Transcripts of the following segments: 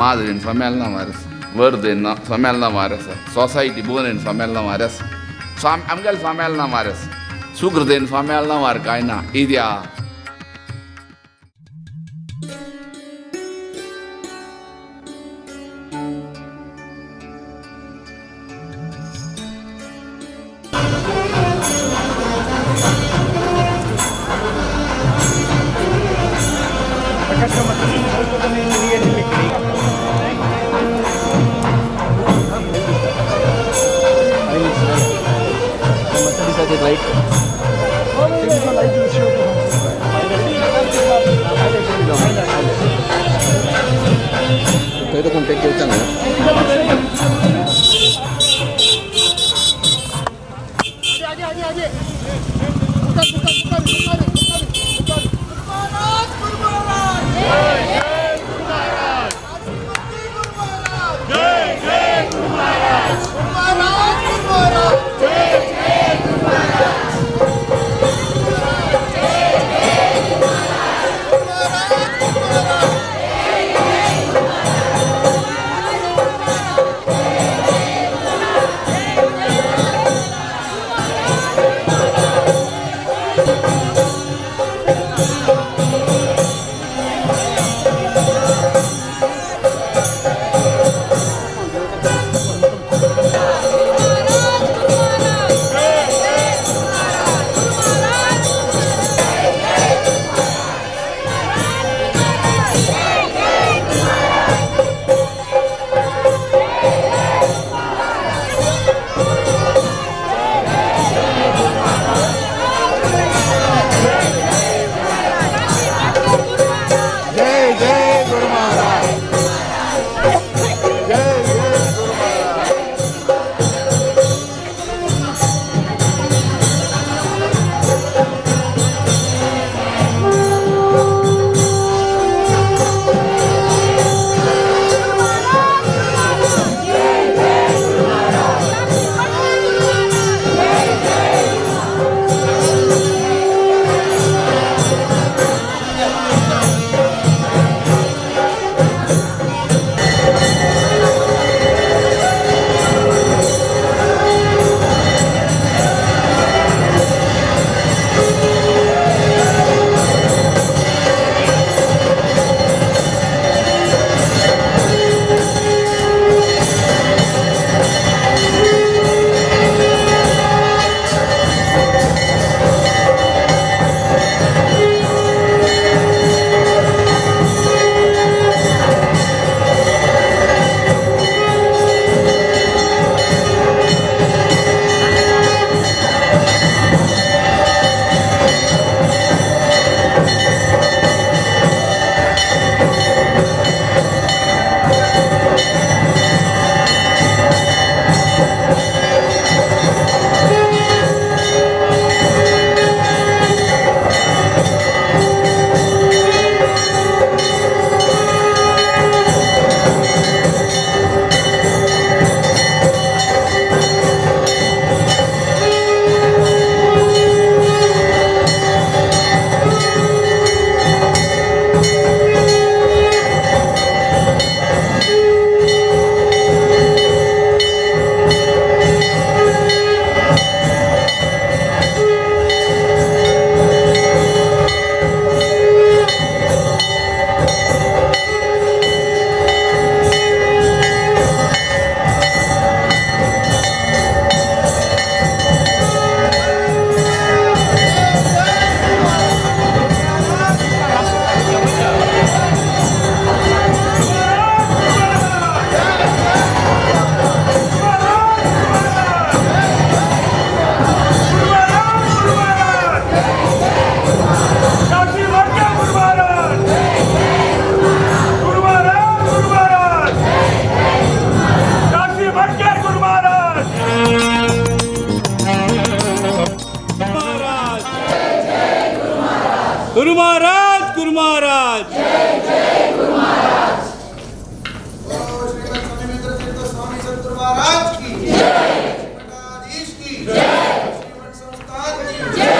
Madrin Famelna Maris, Verdin Famelna Maris, Society Bunin Famelna Maris, Amgal Famelna Maris, Sugrdin Famelna Markaina, Idia. Itu kontak dia cang ya. Guru Maharaj, Guru Maharaj, जय जय गुरु महाराज। स्वामी सद्गुरु महाराज की जय, मठाधीश की जय, श्रीमठ संस्थान की जय,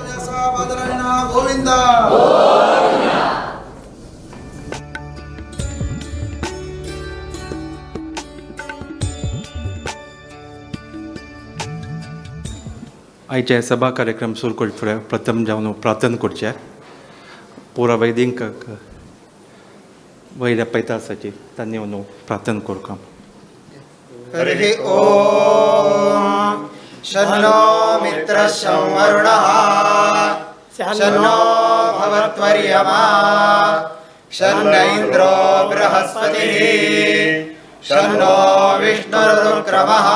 व्यासा बदरना गोविंदा। आयचे सभा कार्यक्रम सुरू करचे फुडें प्रथम जावन प्रार्थना करचे पुरा वैदिक वैऱ्या पैतासाची तांणी न्हू प्रार्थना करता हरि ओम शन्नो मित्रशं वरुणः शन्नो भवत्वर्यमा शन्न इन्द्रो बृहस्पतिः शन्नो विष्णुरुक्रमः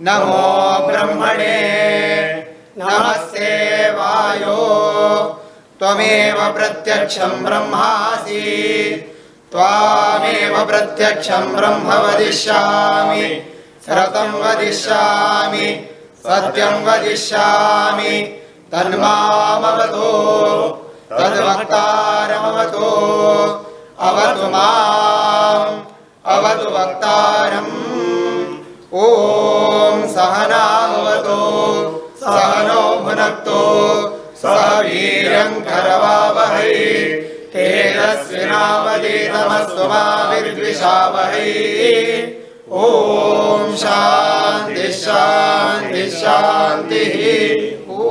नमो ब्रह्मणे नमस्ते वायो त्वमेव प्रत्यक्षं ब्रह्मासि त्वामेव प्रत्यक्षं ब्रह्म वदिष्यामि सत्यं वदिष्यामि सत्यं वदिष्यामि तन्मामवतु तद्वक्तारमवतु अवतु माम् अवतु वक्तारम् ॐ सहनावतु सहनो भुनक्तु सह वीर्यं करवावहै तेजस्विनावधीतमस्तु मा विद्विषावहै ॐ शान्ति शान्ति शान्तिः ॐ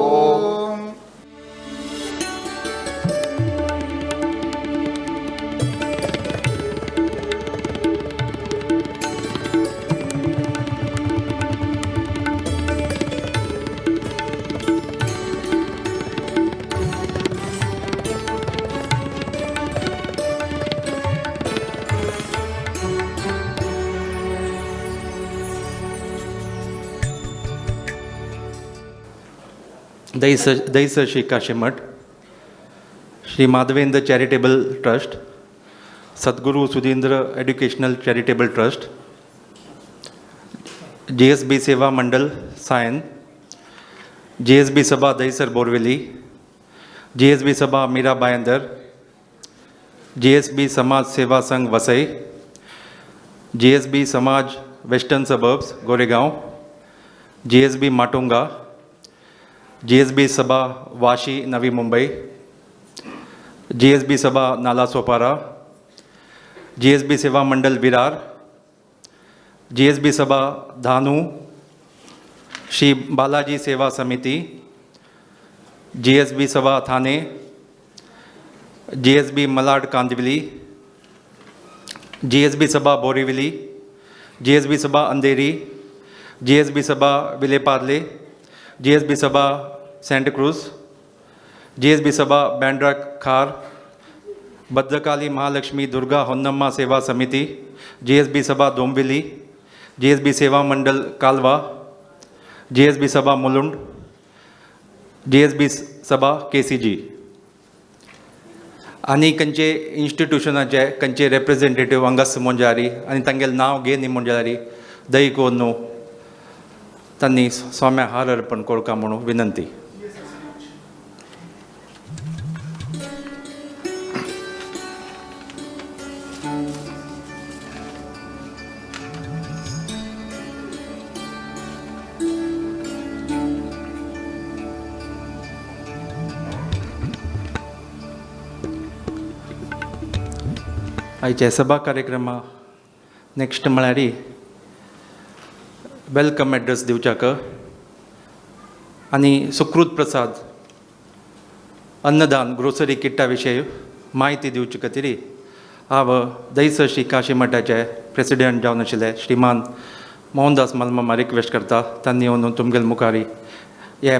दहीसर श्री काशीमठ श्री माधवेंद्र चॅरिटेबल ट्रस्ट सद्गुरू Sudhindra educational charitable trust GSB सेवा मंडल सायन GSB सभा दहीसर बोरवेली GSB सभा मीरा बायंदर GSB समाज सेवा संघ वसई GSB समाज western suburbs Goregaon GSB Matunga GSB सभा वाशी नवी मुंबई GSB सभा नाला सोपारा GSB सेवा मंडल विरार GSB सभा धानू श्री बालाजी सेवा समिति GSB सभा थाने GSB मलाड कांदिवली GSB सभा बोरीवली GSB सभा अंधेरी GSB सभा विलेपार्ले GSB सभा सेंटा क्रूज GSB सभा बैंड्रा खार भद्रकाली महालक्ष्मी दुर्गा होन्नम्मा सेवा समिति GSB सभा दोंबिवली GSB सेवा मंडल कालवा GSB सभा मुलुंड GSB सभा KCG आनी खंयचे इन्स्टिट्यूशनाचे खंयचे रिप्रेझेंटेटिव्ह हांगास मोंजारी आनी तांगेलें नांव घे न्ही मोंजारी दही कोण न्हू तांणी स्वाम्या हार अर्पण करता म्हणून विनंती आयचे सभा कार्यक्रमा नेक्स्ट म्हळ्यार वेलकम एड्रेस दिवच्याक आनी सुकृत प्रसाद अन्नदान ग्रोसरी किट्टा विशयी माहिती दिवचे खातीर हांव दहीसर श्री काशी मठाचे प्रेसिडेंट जावन आशिल्ले श्रीमान मोहनदास मलमामा रिक्वेस्ट करता तांणी येवन तुमगेले मुखारी हे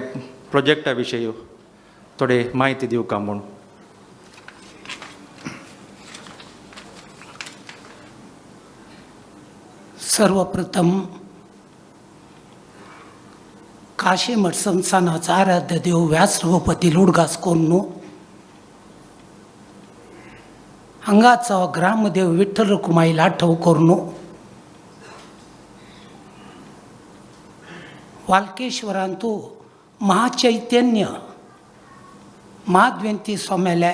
प्रोजेक्टा विशयी थोडे माहिती दिवका म्हूण सर्वप्रथम काशीमठ संस्थानाचा आराध्य देव व्यास रघुपती लुडगास कोन्नू हांगाचो ग्रामदेव विठ्ठल रखुमाई लाठव कोर्नू वाल्केश्वरांतू महाचैतन्य महाद्वेंती स्वाम्याले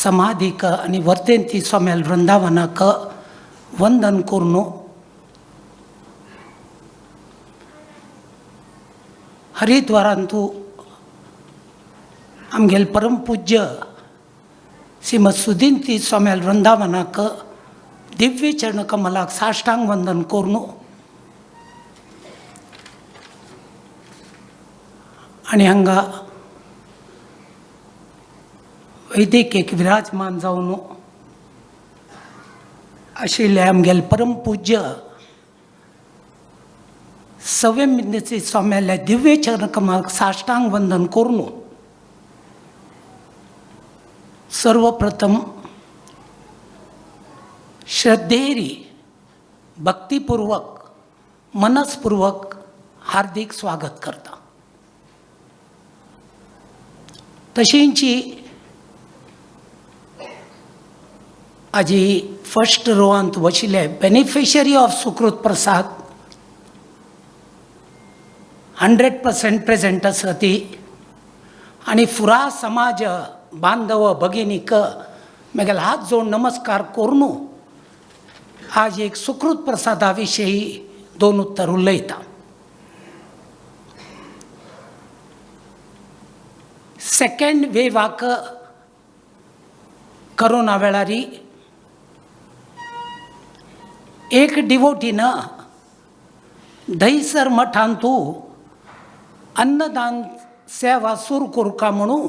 समाधीक आनी वर्तेंती स्वाम्याल वृंदावनाक वंदन कोर्नू हरिद्वारांतू आमगेल परमपूज्य श्रीमद सुधींती स्वाम्याल वृंदावनाक दिव्य चरण कमलाक साष्टांग वंदन कोर्नू आणि हांगा वैदिकेक विराजमान जावन आशिल्ले आमगेले परमपूज्य संवेदनशील स्वाम्याल्या दिव्य चरणकमळाक साष्टांग वंदन करून सर्वप्रथम श्रद्धेरी भक्तिपूर्वक मनस्पूर्वक हार्दिक स्वागत करता. तशींची आजी first रोवांत वशिल्ले beneficiary of Sukrut Prasad 100% present आसा ती आनी पुरा समाज बांधव भगिनीक म्हगेले हात जोडून नमस्कार करून आज एक सुकृत प्रसादा विशयी 2 उत्तर उलयता. सेकंड वेवाक करोना वेळारी एक डिवोटीन दहिसर मठांतू अन्नदान सेवा सुरू करूं का म्हणून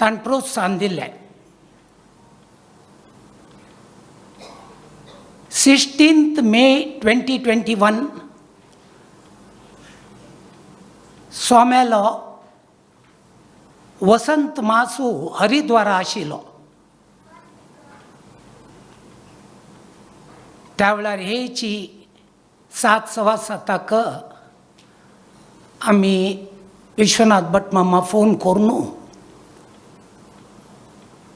ताणें प्रोत्साहन दिल्लें. 16 मे 2021 स्वाम्यालो वसंत मासू हरिद्वारा आशिल्लो. त्या वेळार हेची 7:15 आमी विश्वनाथ भट मामा फोन करून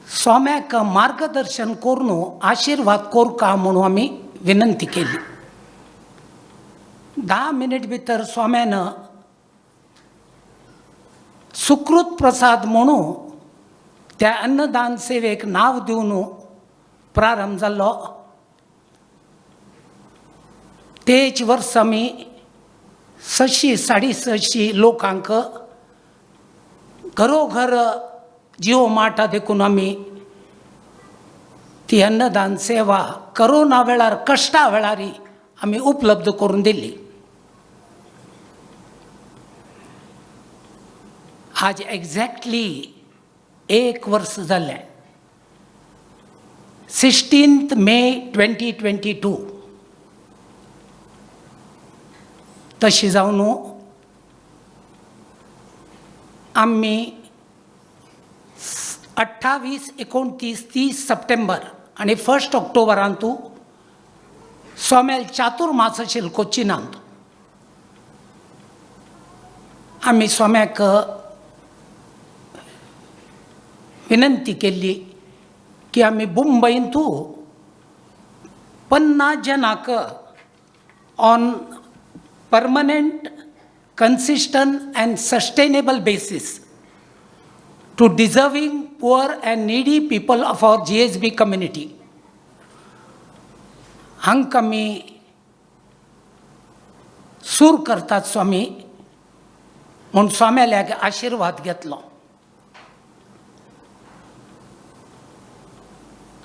स्वाम्याक मार्गदर्शन करून आशीर्वाद करूं का म्हणून आमी विनंती केली. 10 मिनिट भितर स्वाम्यान सुकृत प्रसाद म्हणून त्या अन्नदान सेवेक नांव दिवन प्रारंभ जाल्लो. तेच वर्स आमी 600-650 लोकांक घरोघर जिओ मार्टा देखून आमी ती अन्नदान सेवा करोना वेळार कश्टा वेळारी आमी उपलब्ध करून दिली. आज एक्झॅक्टली 1 वर्स जालें. 16 मे 2022 तशी जावन आम्ही 28, 29, 30 सप्टेंबर आणि 1 ऑक्टोबरांतू स्वाम्याल चातुर्मास आशिल्लो कोच्चिनांत. आमी स्वाम्याक विनंती केल्ली की आमी मुंबईंतू 50 जनांक on permanent, consistent and sustainable basis to deserving, poor and needy people of our GSB community. हांकां आमी सूर करतात स्वामी म्हूण स्वाम्याल्याक आशिर्वाद घेतलो.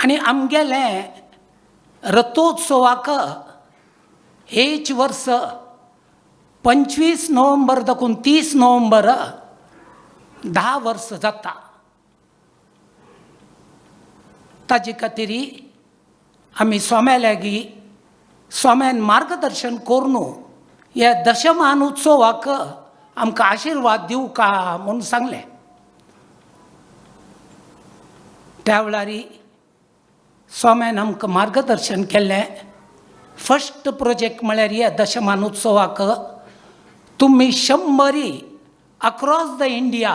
आनी आमगेले रथोत्सवाक हेच वर्स 25 नोव्हेंबर दाखून 30 नोव्हेंबर 10 वर्स जाता. ताजे खातीर आमी स्वाम्याल्यागी स्वाम्यान मार्गदर्शन करून ह्या दशमान उत्सवाक आमकां आशिर्वाद दिवं का म्हणून सांगलें. त्या वेळार स्वाम्यान आमकां मार्गदर्शन केल्लें. फर्स्ट प्रोजेक्ट म्हळ्यार ह्या दशमान उत्सवाक तुम्ही 100 अक्रॉस द इंडिया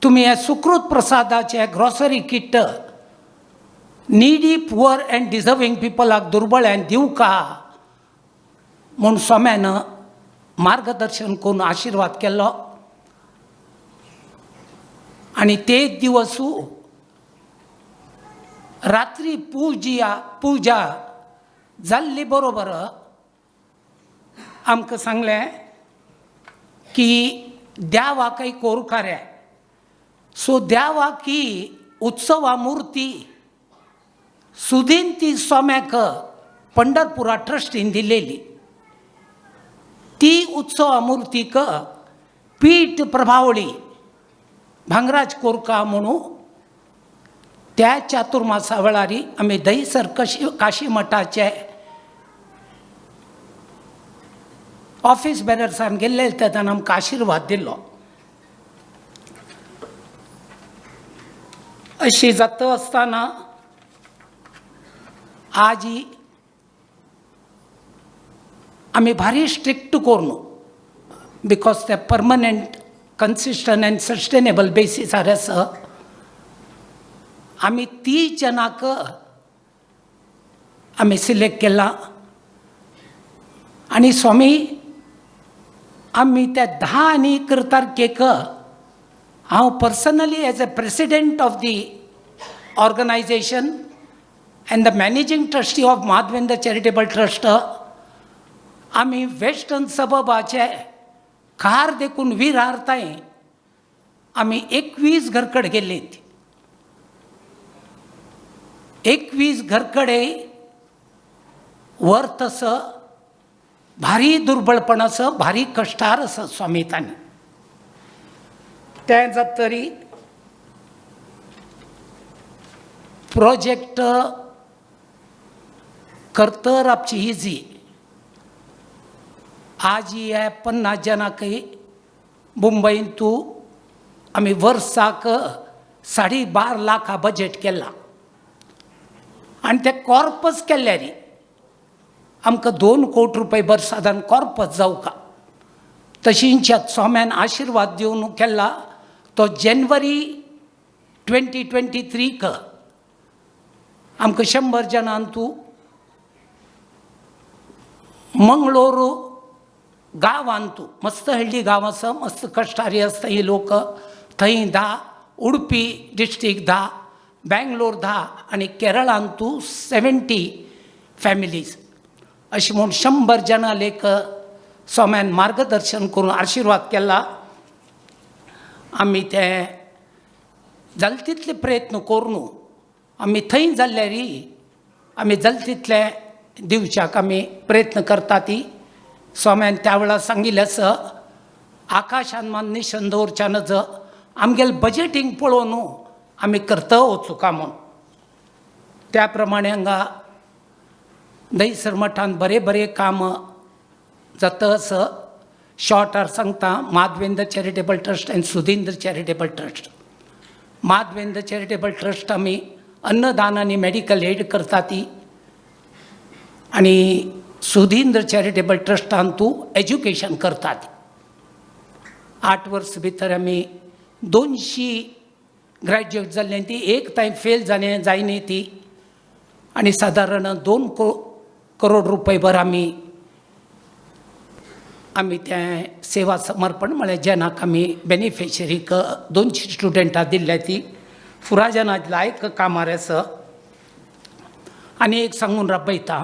तुम्ही हे सुकृत प्रसादाचे grocery kit needy, poor and deserving पिपलाक दुर्बळ्यांक दिवं का म्हणून स्वाम्यान मार्गदर्शन करून आशिर्वाद केलो. आणि तेच दिवसू रात्री पूजा जाल्ली बरोबर आमकां सांगलें की देवाकय करूं खरें. सो देवाक ही उत्सवा मुर्ती सुदीन ती स्वाम्याक पंढरपुरा ट्रस्टीन दिलेली. ती उत्सवा मुर्तीक पीठ प्रभावळी भांगराज कोरका म्हणू त्या चातुर्मासा वेळारी आम्ही दहीसर काशी मठाचे ऑफिस बेरर्सान गेल्ले तेन्ना आमकां आशिर्वाद दिल्लो. अशी जाता आसतना आज आमी भारी स्ट्रिक्ट करून बिकॉज ते परमनंट कन्सिस्टंट एंड सस्टेनेबल बेसिसार आसा आमी 30 जनांक आमी सिलेक्ट केला आनी स्वामी आमी त्या 10 आनी तारखेक हांव personally as a president of the organisation end the managing trustee of Madhavendra charitable trust आमी वेस्टर्न सबबाचे कार देखून विरारताय आमी 21 घरकडे गेलेत. 21 घरकडे वर्थ असं भारी दुर्बळपण असं भारी कष्टार असं स्वामी तांणी तें जात तरी प्रोजेक्ट करतर आपची इजी आज हे 50 जनांकय मुंबईन तूं आमी वर्साक 12.5 लाख बजेट केला आनी ते कॉर्पस केल्यारी आमकां 2 कोटी रुपये वर्सादान कॉर्पस जावका. तशींच्यात स्वाम्यान आशिर्वाद दिवन केला तो जानेवारी 2023 आमकां 100 जनांक तूं मंगळूरू गांवांत तूं मस्त हळडी गांव आसा मस्त कश्टारी आसता ही लोक थंय 10 उडपी डिस्ट्रिक्ट 10 बँगलोर 10 आनी केरळांत तूं 70 फॅमिलीज अशी म्हणून 100 जनां लेक स्वाम्यान मार्गदर्शन करून आशिर्वाद केला. आमी ते जाल तितले प्रयत्न करून आमी थंय जाल्ल्यारी आमी जाल तितले दिवच्याक आमी प्रयत्न करता. ती स्वाम्यान त्या वेळार सांगिल्लें आसा आकाशान मान निशन दवरच्या नज आमगेले बजेटींग पळोवन आमी करता वचूका म्हूण. त्या प्रमाणे हांगा दहीसर मठान बरे काम जाता असं शॉर्टार सांगता. Madhavendra charitable trust end Sudhindra charitable trust. Madhavendra charitable trust आमी अन्नदान आनी मेडिकल एड करता ती आनी सुधींद्र चॅरिटेबल ट्रस्टान तूं एज्युकेशन करता ती. 8 वर्स भितर आमी 200 ग्रॅज्युएट जाल्ली ती एक टायम फेल जायनी ती आनी सादारण 2 करोड रुपये भर आमी तें सेवा समर्पण म्हळ्यार जेनाक आमी बेनिफिशरीक 200 स्टुडंटां दिल्ल्या ती फुरा जना लायक कामार आसा. आनी एक सांगून राबयता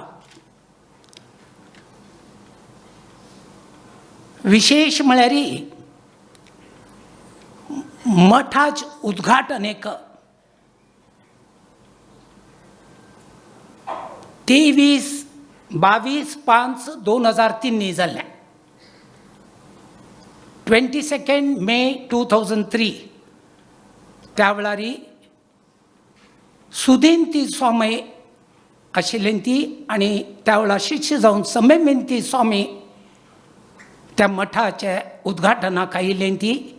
विशेष म्हळ्यार मठाच उद्घाटन एक 22/5/2003 जाल्लें. 22 मे 2003 त्या वेळारी सुधींती स्वामी आशिल्लीं ती आनी त्या वेळार शिष्य जावन समेमिंती स्वामी त्या मठाचे उद्घाटनाक आयिल्लीं ती.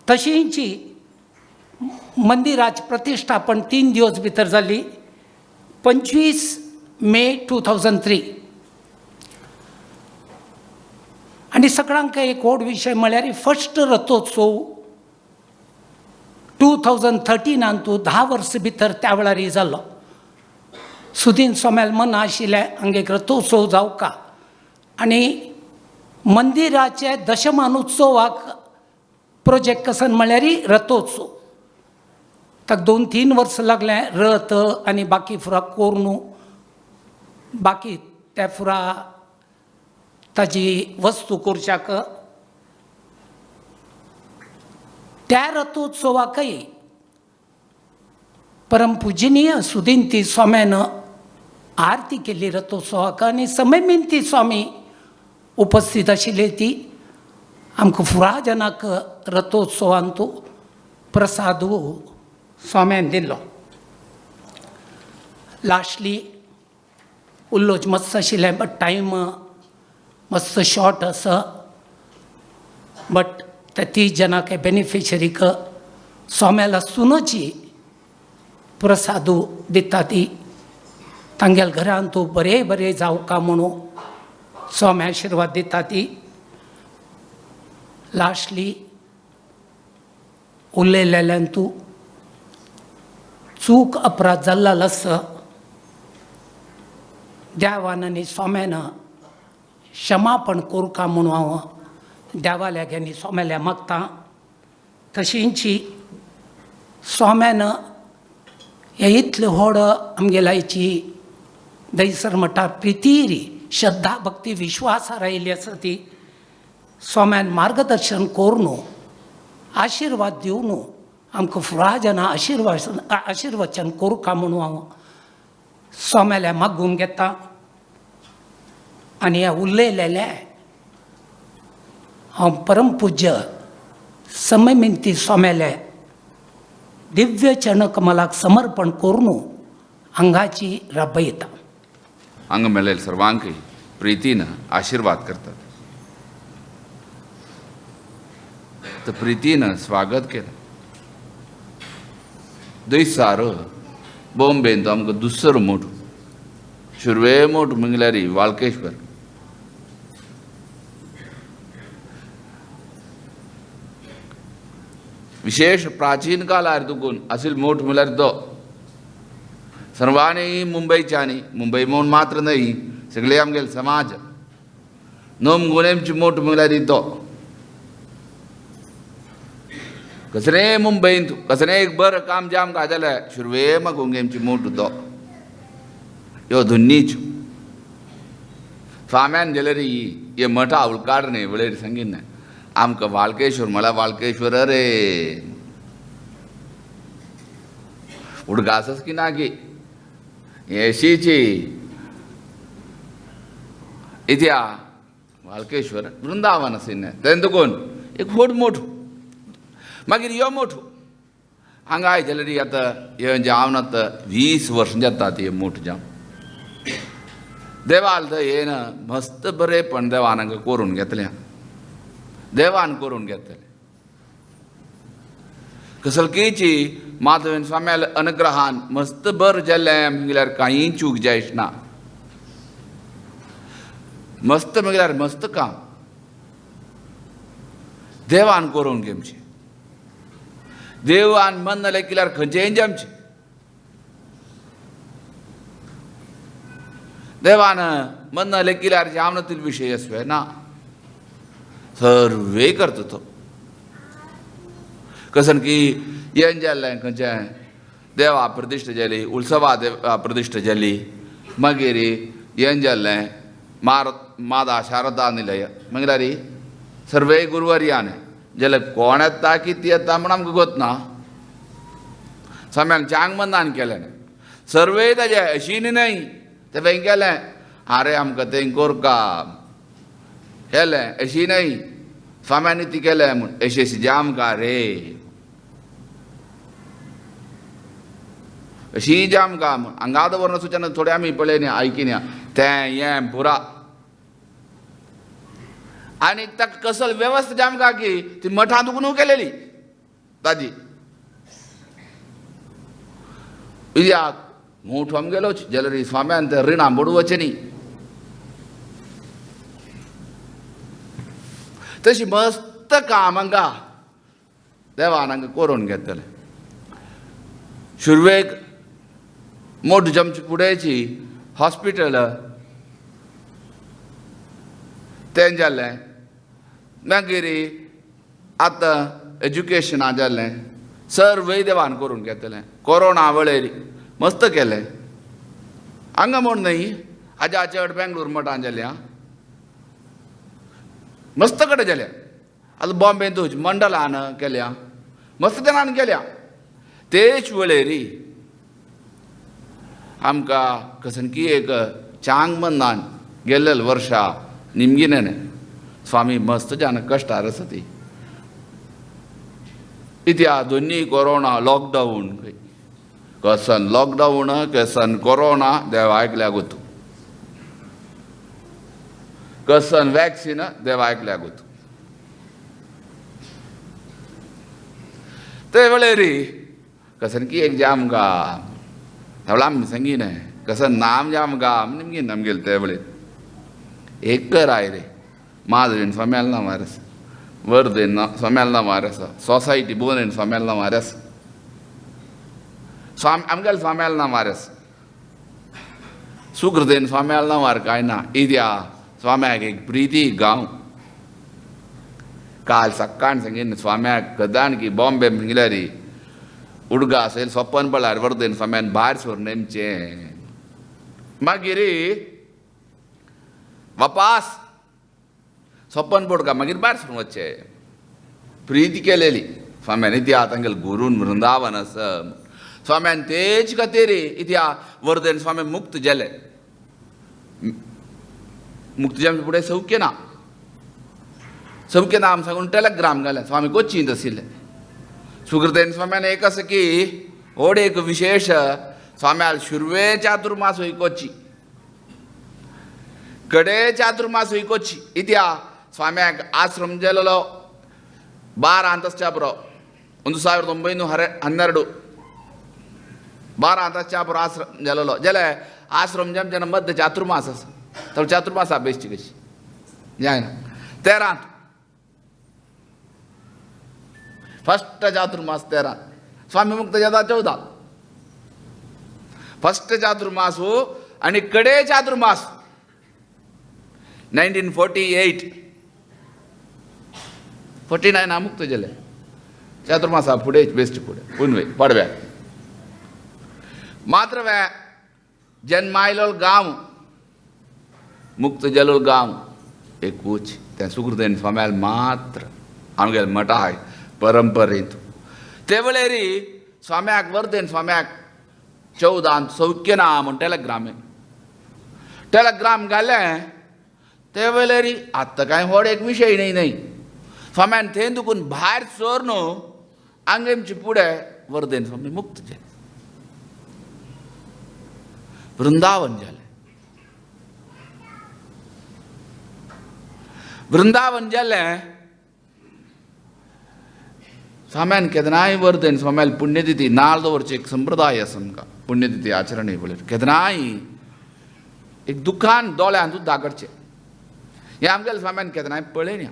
तशींची मंदिराची प्रतिश्ठापन 3 दिवस भितर जाली 25 मे 2003. आनी सगळ्यांक एक व्हड विशय म्हळ्यार फर्स्ट रथोत्सव 2013 तूं 10 वर्स भितर त्या वेळार जाल्लो. सुधीन स्वाम्याल मन आशिल्लें हांगा एक रथोत्सव जावका आनी मंदिराचे दशमानोत्सवाक प्रोजेक्ट कसन म्हळ्यार रथोत्सव. ताका 2-3 वर्स लागलें रथ आनी बाकी फुरा कोरून बाकी त्या फुरा ताजी वस्तू करच्याक. त्या रथोत्सवाकय परमपूजनीय सुधींती स्वाम्यान आरती केली रथोत्सवाक आनी समेमिंती स्वामी उपस्थित आशिल्ली ती आमकां फुरा जनाक रथोत्सवान तूं प्रसादू स्वाम्यान दिल्लो. लास्टली उल्लोच मस्त आशिल्लें बट टायम मस्त शॉर्ट आसा. बट त्या 30 जनांक बेनिफिशरीक स्वाम्याला सुनोची प्रसादू दिता ती तांगेल घरान तूं बरें बरें जावका म्हणून स्वामी आशिर्वाद दिता ती. लास्टली उरलेल्यान तूं चूक अपराध जाल्लो आसा देवान आनी स्वाम्यान क्षमापण करूं म्हणून हांव देवाल्याक आनी स्वाम्याल्या मागतां. तशींची स्वाम्यान हे इतले व्हड आमगेल्या हाची दैसर मठार प्रितीरी श्रद्धा भक्ती विश्वासार आयिल्ली आसा ती स्वाम्यान मार्गदर्शन करून आशिर्वाद दिवन आमकां फुरा जना आशिर्वचन करूं म्हणून हांव स्वाम्याल्या मागून घेता. आनी ह्या उरलेले हांव परमपूज्य समयमिंती स्वाम्याले दिव्य चरणकमलाक समर्पण करून अंगाची राबयता. हांगा मेळ्ळेल्या सर्वांकय प्रितीन आशिर्वाद करतात. तर प्रितीन स्वागत केलं. दयसार बॉम्बेन तो आमकां दुसरो मोठ शुरवे मोठ म्हणल्यार वाळकेश्वर. विशेष प्राचीन काळार तुकून आशिल्लो मोठ म्हणल्यार तो सर्वांनी मुंबयच्यांनी मुंबय म्हणून मात्र न्हय सगळे आमगेले समाज नोम गुणेमची मोठ म्हणल्यार तो कसलेय मुंबईंत कसलेय एक बरं काम जे आमकां जाल्यार शुरवे गुंगेमची मोठ तो ह्यो धुन्नीच्यो स्वाम्यान गेल्यार हे मठा उलकाड न्हय वळेर सांगीन आमकां वाळकेश्वर म्हळ्यार वाळकेश्वर रे उडगासच की ना की येशीची इत्या वाळकेश्वर वृंदावन असें तेन्ना देखून एक व्हड मोठ मागीर यो मोठ हांगा आयज जाल्यार आतां हे जावन आतां 20 वर्सां जातात हे मोठ जावन. देवाल थंय येन मस्त बरेपण देवान हांगा करून घेतलें देवान करून घेतलें. कसलकीची माधवेन स्वाम्याल अनुग्रहान मस्त बरें जाल्लें म्हळ्यार कांय चूक जायच ना. मस्त म्हळ्यार मस्त काम देवान करून घेवचें. देवान मन नाल्यार केल्यार खंयचेंय जमचें. देवान मन नाल्यार केल्यार जावनातील विशय असवे ना सर्वे करता तो. कसन की यें जाल्लें खंयचें देवा प्रतिश्ठा जाली उत्सवा देवा प्रतिश्ठा जाली मागीर यें जाल्लें मादा शारदा निलय म्हळ्यार सर्वे गुरुवर्यान जाल्यार कोण येता कितें येता म्हण आमकां गोत ना. सम्याक चांग मंदान केलें सर्वे ताजें अशीं न्हय तें केलें आरे आमकां तें कोरका केलें अशीं न्हय स्वाम्यानी ती केलें म्हूण अशें आमकां रे अशीं जी आमकां हांगाद वर्ण सुचना थोडे आमी पळयलें आयकिन्या तें हें पुरा आनी ताका कसल वेवस्था जी आमकां की ती मठांत उगनू केलेली ताजी कित्याक मोठ आमगेलोच जाल्यार स्वाम्यान तें रिणां बुडोवचें न्ही. तशी मस्त काम हांगा देवान हांगा करून घेतलें. शुरवेक मोठ जमचे फुडेची हॉस्पिटल तें जाल्लें मागीर आतां एज्युकेशना जाल्लें सर्वय देवान करून घेतलें. कोरोना वेळेर मस्त केलें हांगा म्हूण न्हय हाज्या चड बेंगलोर मठान जाल्या मस्त कडेन जाल्या. आतां बॉम्बेंत तुज मंडलान केल्या मस्त जनान केल्या. तेच वेळेर आमकां कसन की एक चांग मंदान गेल्लें वर्सा निमगिनेन स्वामी मस्त जान कष्टार सती इतिहा दोन्ही कोरोना लॉकडाऊन कसन लॉकडाऊन कसन कोरोना देव ऐकल्या गोतू कसन वॅक्सिन देव ऐकल्या गोतू ते वेळे रे कसन की एक जाम गा थवळाम संगीन कसन नाम जाम गाम निमगे नमगेल ते वेळे एक राय रे माधवीन स्वाम्याल ना मारस वर्देन स्वाम्याल ना मारस सोसायटी बोनेन स्वाम्याल ना मारस आमगेल स्वाम्याल ना मारस सुकृतेन स्वाम्याल ना मार काय ना इद्या स्वाम्याक एक प्रीती गांव काल सक्काण संगीन स्वाम्याक कदान की बॉम्बे मिंगल्यारी उडगा असेल सोपन पळार वर्देन स्वाम्यान भायर सोर नेमचे मागीर वापास सोपन बोडका मागीर भायर सोर वच्चे प्रीती केलेली स्वाम्यान इतिहा तांगेल गुरून वृंदावन आस स्वाम्यान तेज खातीर इतिहा वर्देन स्वामी मुक्त जाले मुक्त जावचे फुडें सौख्य ना आम सांगून टेलिग्राम घालें स्वामी कोच्चींत आशिल्ले सुकृतेन स्वाम्यान एक आसा की व्हड एक विशेष स्वाम्याल शुर्वे चातुर्मास होई कोच्ची कडे चातुर्मास होई कोच्ची इतिहा स्वाम्याक आश्रम जालेलो 12 ಅಂತಸ್ತ್ಯಾಪುರ 1912 12 ಅಂತಸ್ತ್ಯಾಪುರ आश्रम जालेलो जाल्यार आश्रम जेन्ना मध्य चातुर्मास आसा तर चातुर्मास बेश्टी कशी जायना 13 फर्स्ट चातुर्मास 13 स्वामी मुक्त जाता 14 फर्स्ट चातुर्मास हो आणि कडे चातुर्मास 1948 49 मुक्त जाले चातुर्मासा फुडें बेस्ट फुडें पुनवे पडव्या मात्र वे जन्मायलो गांव मुक्त जालो गांव एकूच त्या सुकृतेन स्वाम्याल मात्र आमगेल मठाय परंपरेंत ते वेळेरी स्वाम्याक वर्देन स्वाम्याक 14 सौख्य ना म्हूण टेलिग्राम घालें ते वेळेरी आत्तां कांय व्हड एक विशय न्ही स्वाम्यान थंय दुखून भायर सर न्हू आंगेमचे फुडें वर्देन स्वामी मुक्त जाले वृंदावन जालें स्वाम्यान केदनाय वर्देन स्वाम्याल पुण्यतिथी नाल दवरचे एक संप्रदाय आसा आमकां पुण्यतिथी आचरणे वेळेर केदनाय एक दुखान दोळ्यान सुद्दां दागडचें हें आमगेल्या स्वाम्यान केदनाय पळयना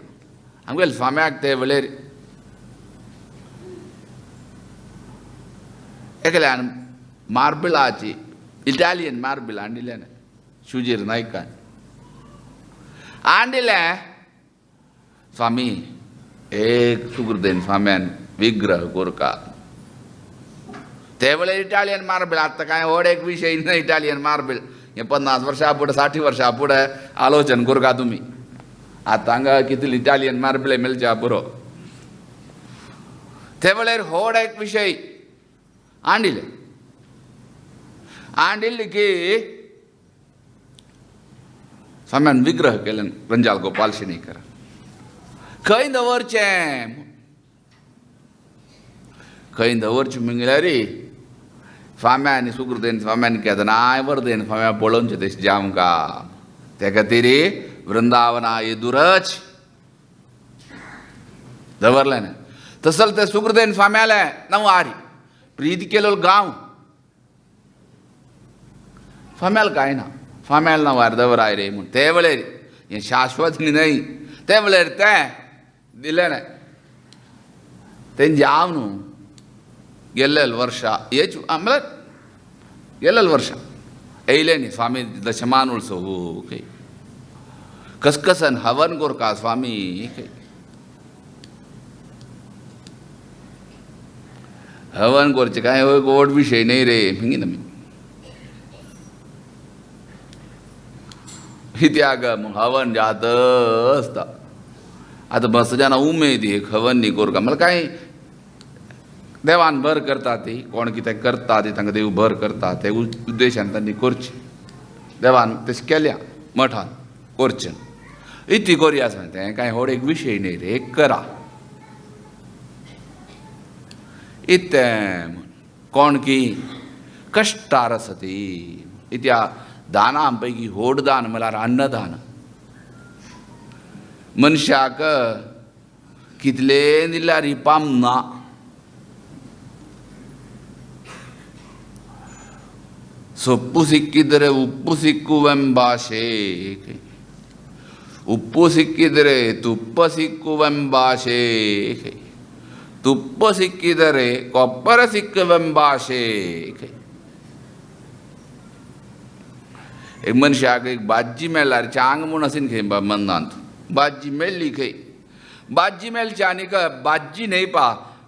आमगेल्या स्वाम्याक ते वेळेर एकल्यान मार्बलाची इटालियन मार्बल हाडिल्लें शुजीर नायकान हाडिल्लें स्वामी एक सुकृतेन स्वाम्यान विग्रह कोरका ते वेळेर इटालियन मार्बल आतां कांय व्हड एक विशय न्हय इटालियन मार्बल हें 50 वर्सां फुडें 60 वर्सां फुडें आलोचन कोरका तुमी आतां हांगा कितले इटालियन मार्बल मेळचे पुरो ते वेळेर व्हड एक विशय हाडिल्ले की स्वाम्यान विग्रह केले रंजाल गोपाल शेणेकर खंय दवरचें म्हळ्यार स्वाम्या आनी सुकृतेन स्वाम्यान केदनाय वर्देन स्वाम्या पळोवनचें दिसचें आमकां ते खातीर वृंदावना येदुरच दवरलें तसले ते सुकृतेन स्वाम्याले नवारी प्रीत केलो गांव स्वाम्याल कांय ना स्वाम्याल नवार दवराय रे म्हूण ते वेळेर हें शाश्वत न्हय ते वेळेर तें दिलें तेंचे हांव न्हू गेल्लेल वर्सा म्हळ्यार गेल्लेल वर्सा येयले न्ही स्वामी दशमान उत्सव ओके कसकसन हवन कोरका स्वामी हवन करचें कांय व्हड विशय न्हय रे हिंगीन आमी कित्याक हवन जात आसता आतां बस जाणा उमेद एक हवन न्ही कोरका म्हळ्यार कांय देवान भर करता ती कोण कितें करता ती तांकां देव भर करता ते उद्देशान तांणी करचें देवान तशें केल्या मठान करचें इतली कोरया सांगते काय व्हड एक विशय न्ही रे करा इतें कोण की कश्टार सती इत्या दानां पैकी व्हड दान म्हळ्यार अन्नदान मनशाक कितले दिल्यार रिपाम ना ಸೊಪ್ಪು ಸಿಕ್ಕಿದರೆ ಉಪ್ಪು ಸಿಕ್ಕುವೆಂಬಾಶೆ ಉಪ್ಪು ಸಿಕ್ಕಿದರೆ ತುಪ್ಪ ಸಿಕ್ಕುವೆಂಬಾಶೆ ತುಪ್ಪ ಸಿಕ್ಕಿದರೆ ಕೊಬ್ಬರ ಸಿಕ್ಕುವೆಂಬಾಶೆ एक मनशाक एक भाजी मेळ्ळ्यार चांग म्हूण असीन खंय मन्नांत भाजी मेळ्ळी खंय भाजी मेळची आनी भाजी न्हय पा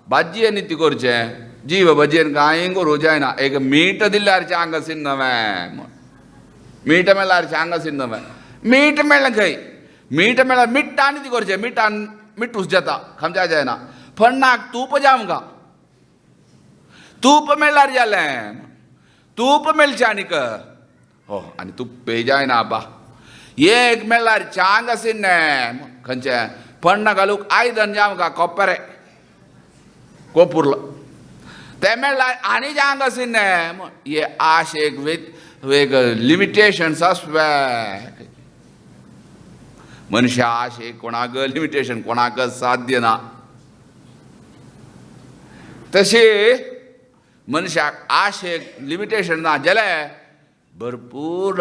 भाजी आनी ती करचें जीव भजयेन कांय करूं जायना एक मीठ दिल्यार चांग असीन नवें मीठ मेळ्ळ्यार चांग असीन नवें मीठ मेळ्ळें खंय मीठ मेळ्ळ्यार मिठ्ठान ती करचें मिठान मिठूच जाता खमच्या जायना फण्णाक तूप जावंक तूप मेळ्ळ्यार जालें तूप मेळचें आनीक हो आनी तूप पे जायना बा एक मेळ्ळ्यार चांग असीन न्ही खंयचें फण्ण घालूंक आयदन जावंक कोप्परे कोपुरलो ते मेळ्ळ्यार आनी चांग असीन न्ही हे आशेक वेग लिमिटेशन्स आसवे मनशा आशेक कोणाक लिमिटेशन कोणाक साध्य ना तशी मनशाक आशेक लिमिटेशन ना जाल्यार भरपूर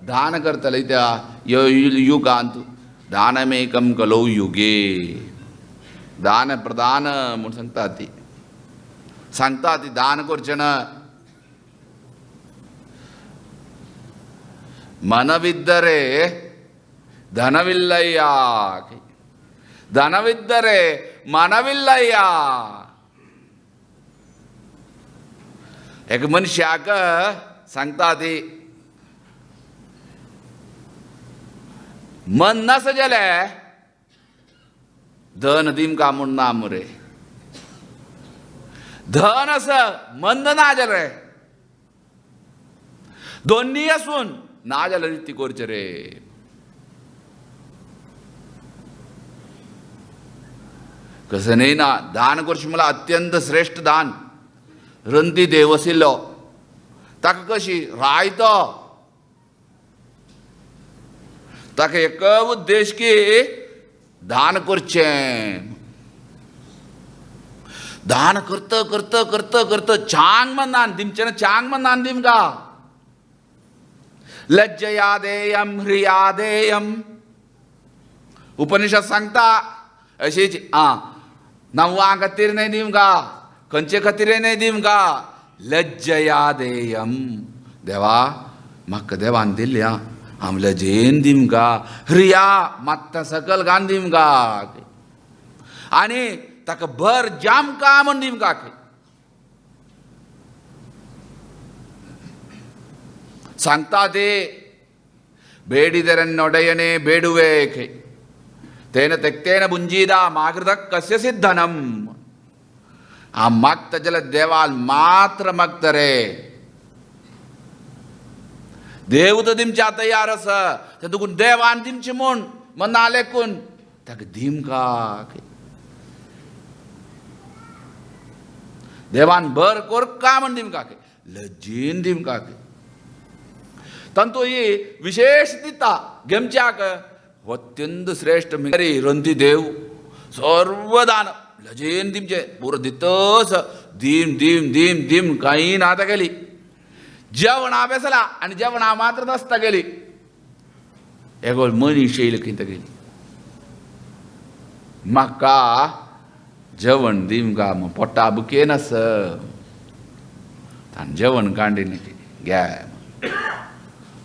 दान करतले त्या युगांत दानमेकं कलौ युगे दान प्रदान म्हूण सांगता ती दान करचें ना मनविद्दरे धनविल्लय्या धनविद्दरे मनविल्लय्या एक मनशाक सांगता ती मन नस जाल्यार धन दिमका म्हूण ना मरे धन आस मन ना जाल्यार दोन्ही आसून ना जाल्यार ती करचें रे कसं न्ही ना दान करचें म्हळ्यार अत्यंत श्रेष्ठ दान रंती देव आशिल्लो ताका कशी रायतो ताका एक उद्देश की दान करचें दान करता करता करता करता चांग मनान दिमचें चांग मनान दिमका लज्जया देयम ह्रिया देयम उपनिषद सांगता अशीच नव्वा खातीर न्हय दिमका खंयचे खातीर न्हय दिमका लज्जया देयम देवा म्हाका देवान दिल्या हांव लजेन दिमका ह्रिया मात्ता सकल घान दिमका आनी ताका भर जामका म्हूण दिमका सांगता ते ಬೇಡಿದರನ್ನೊಡೆಯನೇ ಬೇಡುವೆ ತೇನ ತೆಕ್ತೇನ ಬುಂಜೀದ ಮಾಗೃತ ಕಸ್ಯ ಸಿದ್ಧನಂ ಆ ಮಾಗ್ತ ಜಲ ದೇವಾಲ್ ಮಾತ್ರ मागतरे देव तो दिमच्या तयार आसा ते तुका देवान दिमचे म्हूण मना लेकून ताका दिमका देवान भर कोरका म्हण दिमका लज्जीन दिमका तंतु ही विशेष दिता गेमच्याक अत्यंत श्रेष्ठ मेरी रंती देव सर्वदान लजेन दिमचे पुरो दितस दीम दीम दीम दीम काही ना आता गेली जेवणा बेसला आणि जेवणा मात्र नसता गेली एगोल मनीस येईल खंय गेली म्हाका जेवण दिमका पोटा बुकेन आस ताण जेवण काडीन घे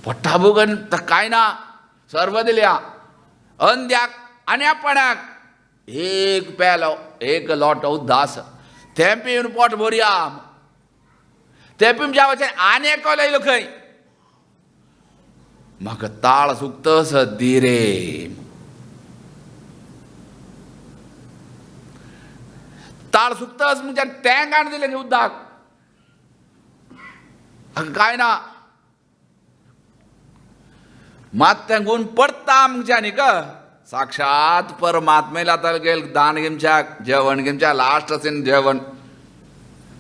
पोटा बुकन काय ना सर्व दिल्या अंद्याक आनी आपणाक एक पेलो एक लोटो उद्दास ते पिवन पोट भरया ते पिवन जेवाचे आनी एक लयलो खंय म्हाका ताळ सुकतस दी रे ताळ सुकतस म्हणजे तें गाण दिलें न्ही उद्दाक काय ना मात तें गुण पडटा म्हणजे न्ही साक्षात परमात्मेला तर गेल दान घेमच्या जेवण घेमच्या लास्ट असेल जेवण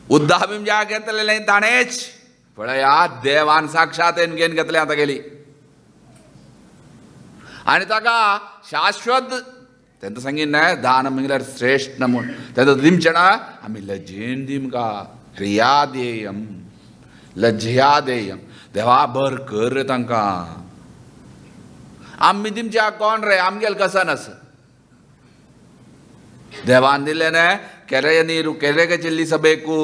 उद्धा बिमच्या घेतलेले नाही ताणेच पळया देवान साक्षात घेऊन घेतले आता गेली आणि ताका शाश्वत त्यांचं सांगीन नाही दान म्हणल्यार श्रेष्ठ म्हणून त्यांचं दिमचेना आम्ही लज्जेन दिमका क्रिया देयम लज्जया देयम देवा बर कर रे तांकां आम्ही दिमच्या कोण रे आमगेल कसा नस देवान दिले ने केरे नीरू केरे के चिल्ली सबेकू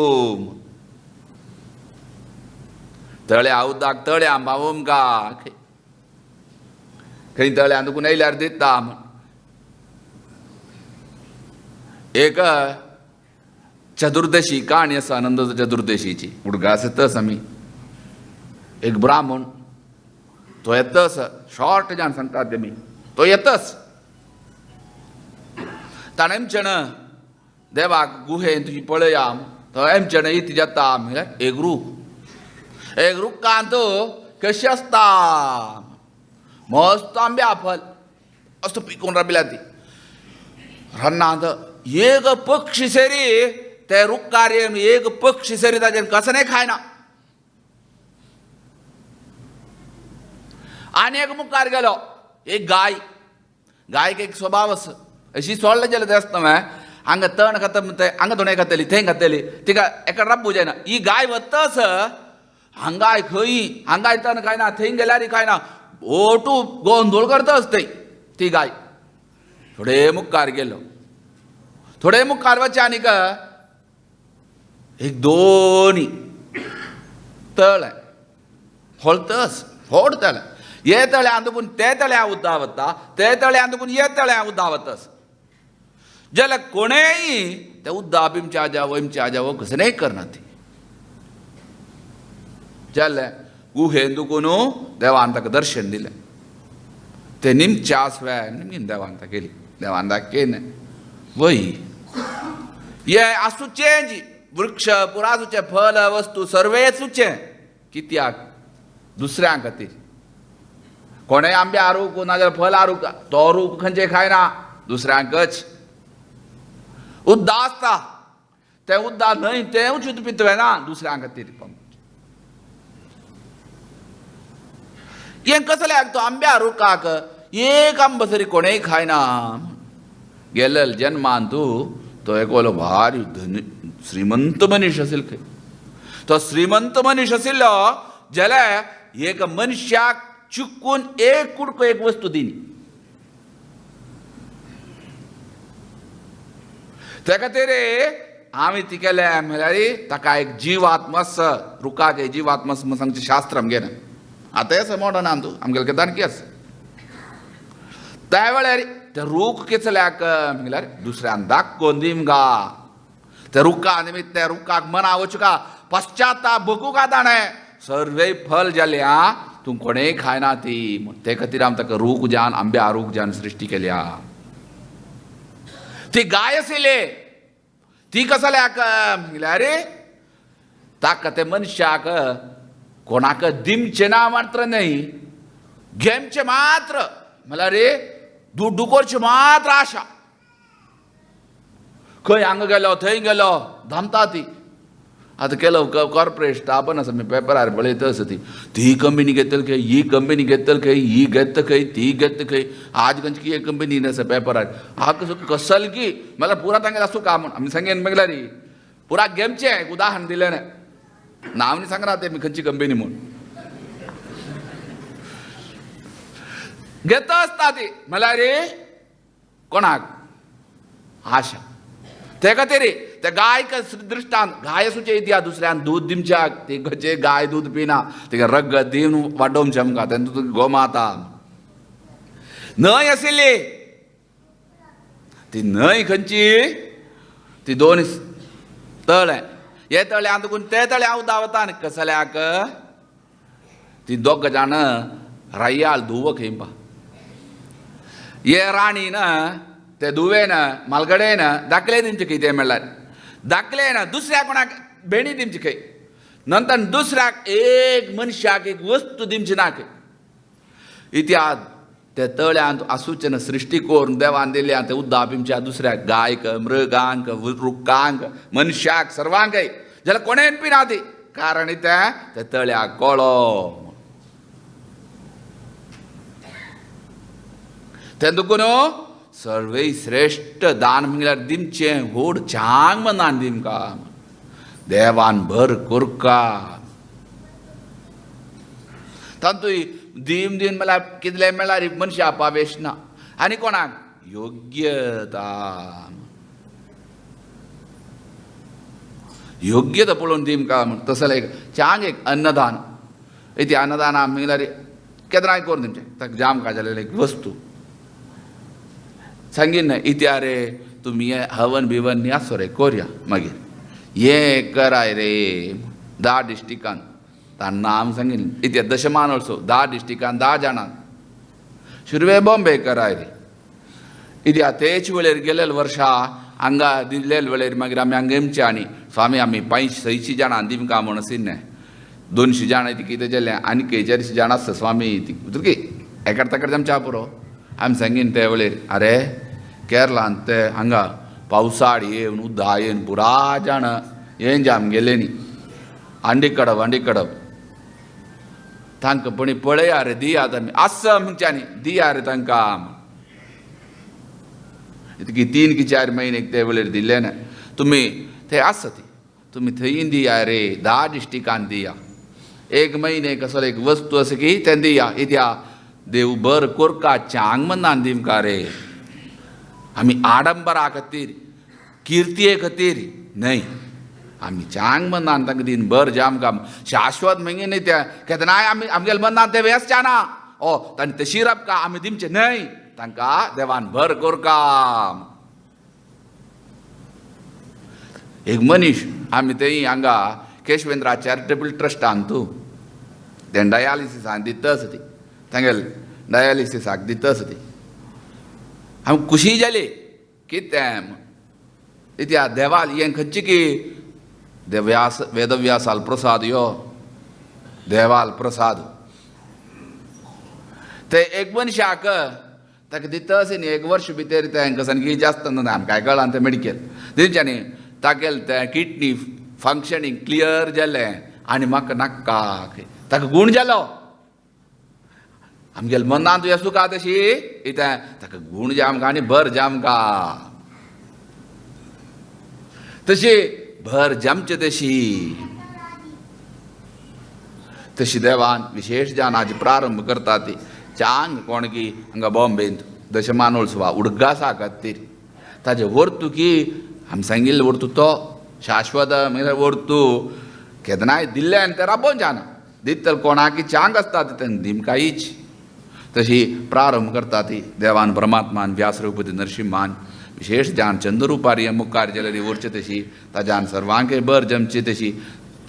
तळे उदक तळे आंबावूम का खंय तळे आंदूक येयल्यार दिता एक चतुर्दशी काणी आसा आनंद चतुर्दशीची उडगा आसतस आमी एक ब्राह्मण तो येतस शॉर्ट जान सांगतात तेमी तो येतस ताणें एमचेण देवाक गुहेन तुजी पळया तो एमचेण इति जाता म्हळ्यार एक रुखांत कशी आसता मस्त आंब्या फल असतो पिकून राबिल्या ती रन्नांत एक पक्षी सेरी ते रुखार येवन एक पक्षी सेरी ताजेर कसं नाही खायना आनी एक मुखार गेलो एक गायक एक स्वभाव आसा अशी सोडले जाल्यार ते आसता हांगा तण खाता ते हांगा दोणे खातली थंय खातली तिका एका राबू जायना ही गाय वतस हांगाय खंय हांगाय तण खायना थंय गेल्यार खायना ओटू गोंधळ करतस थंय ती गाय थोडे मुखार गेलो थोडे मुखार वचे आनीक एक दोनी तळे होळतस होडतले ये तळे आंदूकून ते तळ्या उद्दा वता ते तळे आंदूकून ये तळ्या उद्दा वतस जाल्यार कोणेय ते उद्दा बिमच्या जावो इमच्या जावो कसं नाही करना ती जाल्यार गुहेन दुखून देवान ताका दर्शन दिलें ते निमच्या आसव्या निमगीन देवान ताका गेली देवान दाखयन वय ये आसूचें जी वृक्ष पुरासूचे फल वस्तू सर्वे सुचे कित्याक दुसऱ्यां खातीर कोणेय आंबे आरूक नाजाल्यार फल आरूक तो रूप खंयचे खायना दुसऱ्यांकच उद्दा आसता ते उद्दा न्हय तें उचित पितवे ना दुसऱ्यां खातीर हें कसल्याक तो आंब्या रुखाक एक आंबो तरी कोणेय खायना गेलेल जन्मान तो एक वलो भारी श्रीमंत मनीस आशिल्लो खंय तो श्रीमंत मनीस आशिल्लो जाल्यार एक मनशाक चुकून एक कुडको एक वस्तू दिली त्या खातीर आमी ती केलें म्हळ्यार ताका एक जीवात्मस रुखाक एक जीवात्मस म्हूण सांगचें शास्त्र आमगेर आतांय आसा मॉडर्नान तूं आमगेले केदारकी आसा त्या वेळार ते रूख किचल्याक म्हळ्यार दुसऱ्यान दाखोवन दिमगा ते रुखा निमित्त त्या रुखाक मना वचुका पश्चाताप भोगूका ताणें सर्वे फल जाल्या तूं कोणेय खायना ती ते खातीर आमी ताका रूख जावन आंब्या रूख जावन सृश्टी केल्या ती गाय आशिल्ली ती कसल्याक म्हळ्यार ताका ते मनशाक कोणाक दिमचें ना मात्र न्हय घेमचें मात्र म्हळ्यार दुड्डू करचें मात्र आशा खंय हांगा गेलो थंय गेलो धामता ती आतां केलो कॉर्पोरेट स्टाफन आसा मी पेपरार पळयता आसा ती कंपनी घेतली खंय ही कंपनी घेतली खंय ही घेता खंय ती घेता खंय आज खंयची की एक कंपनी आसा पेपरार हाका कसल की म्हळ्यार पुरा तांगेर आसूं का म्हूण आमी सांगेन म्हळ्यार पुरा घेमचें एक उदाहरण दिलें नांव न्ही सांगना ते मी खंयची कंपनी म्हूण घेता आसता ती म्हळ्यार कोणाक आशा ते खातीर त्या गायक दृश्टांत गाय आसूचे इतिहास दुसऱ्यान दूध दिमच्याक ती खंयचे गाय दूध पिना तिका रगत दिवन वाडोवचें आमकां तेन्ना गोमाता न्हंय आशिल्ली ती न्हंय खंयची ती दोन तळे हे तळे आंदूकून ते तळे हांव धांवता आनी कसल्याक ती दोग जाण रायाल धुवो खेंपा हे राणीन ते धुवेन मालगडेन दाखले दिमचे खंय ते म्हणल्यार दाखले ना दुसऱ्या कोणाक भेणी दिमची खंय नंतर दुसऱ्याक एक मनशाक एक वस्तू दिमची ना खंय इतिहास ते तळ्यांत आसूचें सृश्टी करून देवान दिल्या ते उद्दापिमच्या दुसऱ्या गायक मृगांक वृक्कांक मनशाक सर्वांकय जाल्यार कोणेन पिना ती कारण ते तळ्याक कळो ते दुखून सर्वे श्रेष्ठ दान म्हळ्यार दिमचें व्हड चांग मनान दिमकां देवान भर कोरका तातूंय दीम दिन म्हळ्यार कितले म्हळ्यार मनशा पावेश ना आनी कोणाक योग्यता योग्यता पळोवन दिमकां तसलें एक चांग एक अन्नदान ती अन्नदान म्हळ्यार केन्नाय करून दिमचें ताका जाम काय जालें एक वस्तू सांगीन इत्या रे तुमी हें हवन बिवन न्ही आसो रे कोरया मागीर हें कराय रे 10 डिस्ट्रिक्टांत ताणें नाम सांगिल्लें इत्या दशमान ऑल्सो 10 डिस्ट्रिक्टांत 10 जाणांक शुरवे बॉम्बे कराय रे इत्या तेच वेळेर गेलेले वर्सा हांगा दिल्लेले वेळेर मागीर आमी हांगा येवचे आनी स्वामी आमी 500-600 जाणां दिमकां म्हण आशिल्लें 200 जाणां ती कितें जालें आनी 40 जाणां आसता स्वामी ती उतरकी एकार ताका आमच्या पुरो आमी सांगीन ते वेळेर आरे केरळांत ते हांगा पावसाळ येवन उद्दा येवन पुरा जाण हें जाम गेले न्ही अंडी कडप तांकां पण पळया रे दियात आमी आस म्हणच्यांनी दिया रे तांकां इतकी 3 की 4 म्हयने ते वेळेर दिल्ले ना तुमी थंय आसा ती तुमी थंय दिया रे 10 डिस्ट्रिक्टांत दिया 1 म्हयने कसलो एक वस्तू आसा की तें दिया इत्या देव बर कोरका चांग मनान दिमकां रे आमी आडंबरा खातीर किर्तये खातीर न्हय आमी चांग मनान तांकां दिन बर जाम काम शाश्वत म्हगे न्हय ते केन्नाय आमी आमगेल्या मनान ते वेसच्या ना तांणी तशी रबका आमी दिमचे न्हय तांकां देवान भर कोरका एक मनीस आमी थंय हांगा केशवेंद्रा चॅरिटेबल ट्रस्टान तूं तें डायालिसिसाक दिता आसा ती तांगेल डायालिसिसाक दिता आसा ती हांव खुशी जाली कितें इत्या देवाल हें खंयची की वेदव्यासाल प्रसाद यो देवाल प्रसाद ते एक मनशाक ताका दिता अशें न्ही 1 वर्स भितर तांकां सारकी जास्त ना आमकां काय कळना तें मेडिकल तेंच्यांनी तागेलें तें किडनी फंक्शनींग क्लियर जालें आनी म्हाका नाका ताका गूण जालो आमगेल्या मनांत तुवें सुका तशी इतें ताका गूण जाम आनी भर जामका तशी भर जमचे तशी देवान विशेष जानाची प्रारंभ करता ती चांग कोण की हांगा बॉम्बेंत दशमानोत्सवा उडगासा खातीर ताजे वर्तू की आमी सांगिल्लें वर्तू तो शाश्वत म्हळ्यार वर्तू केन्नाय दिल्ल्यान तें राबोवन जाना दितल कोणाकी चांग आसता तें दिमकाईच तशी प्रारंभ करता ती देवान परमात्मान व्यास रघुपती नरसिंहान विशेष जान चंद्रुपारी मुखार जाल्यार उरचे तशी ताज्यान सर्वांके बर जमची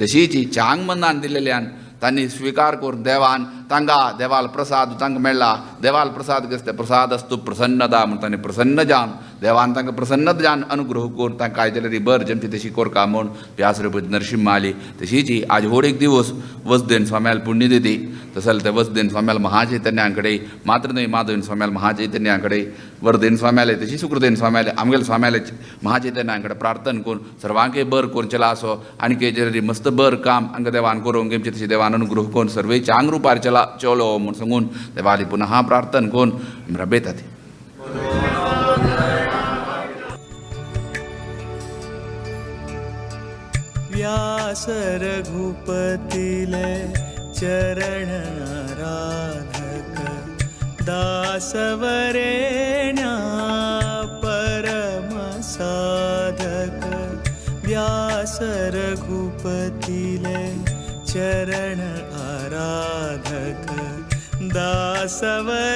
तशीची चांग मनान दिलेल्यान तांणी स्विकार करून देवान तांकां देवाल प्रसाद तांकां मेळ्ळा देवाल प्रसाद कसले प्रसाद अस्तू प्रसन्नता म्हण तांणी प्रसन्न जावन देवान तांकां प्रसन्न जावन अनुग्रह करून तांकां काय जाल्यार बर जमची तशी कोरका म्हूण व्यास रघुपती नरसिंह आली तशीची आज व्हड एक दिवस वसदेन स्वाम्याल पुण्यतिथी तसले ते वसदेन स्वाम्याल महाचैतन्या कडेन मात्र न्हय माधवेन स्वाम्याल महाचैतन्या कडेन वरदेन स्वाम्याले तशी सुकृदेन स्वाम्याले आमगेले स्वाम्याले महाचैतन्या कडेन प्रार्थना करून सर्वांके बर करचेला असो आनी केजेरी मस्त बर काम हांकां देवान करूंक घेवचें तशी देवान अनुग्रह करून सर्वे चांग रुपार चलो म्हूण सांगून देवाली पुनः प्रार्थना करून रबयता ती व्यास रघुपतिले चरण आराधक दासवरेण्या परम साधक व्यास रघुपतिले चरण आराधक दासवरेण्या